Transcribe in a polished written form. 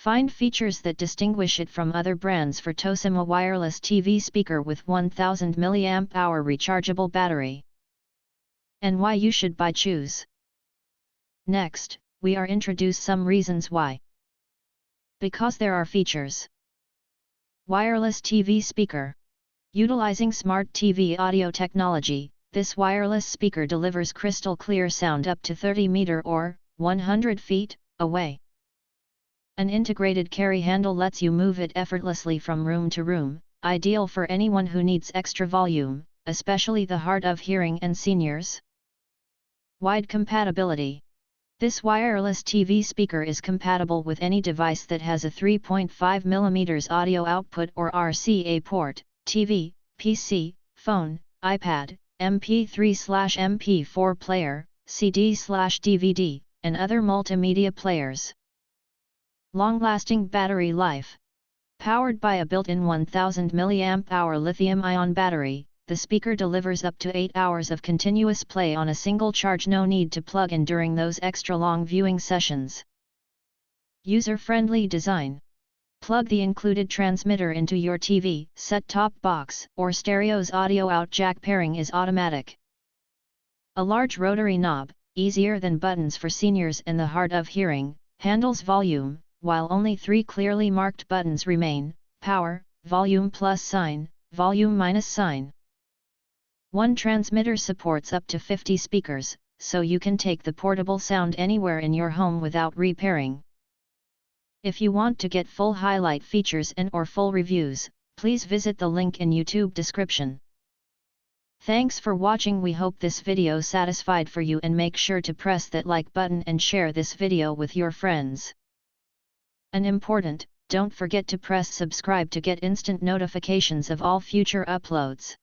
Find features that distinguish it from other brands for Tosima Wireless TV Speaker with 1000 mAh rechargeable battery. And why you should choose. Next, we are introduce some reasons why. Because there are features. Wireless TV Speaker. Utilizing smart TV audio technology, this wireless speaker delivers crystal clear sound up to 30 meters or 100 feet away. An integrated carry handle lets you move it effortlessly from room to room, ideal for anyone who needs extra volume, especially the hard of hearing and seniors. Wide compatibility. This wireless TV speaker is compatible with any device that has a 3.5 mm audio output or RCA port, TV, PC, phone, iPad, MP3/MP4 player, CD/DVD, and other multimedia players. Long-lasting battery life. Powered by a built-in 1000 mAh lithium-ion battery, the speaker delivers up to 8 hours of continuous play on a single charge, no need to plug in during those extra long viewing sessions. User-friendly design. Plug the included transmitter into your TV, set-top box, or stereo's audio out jack. Pairing is automatic. A large rotary knob, easier than buttons for seniors and the hard of hearing, handles volume, while only 3 clearly marked buttons remain: power, volume plus sign, volume minus sign. One transmitter supports up to 50 speakers, so you can take the portable sound anywhere in your home without repairing. If you want to get full highlight features and/or full reviews, please visit the link in YouTube description. Thanks for watching. We hope this video satisfied for you, and make sure to press that like button and share this video with your friends. And important, don't forget to press subscribe to get instant notifications of all future uploads.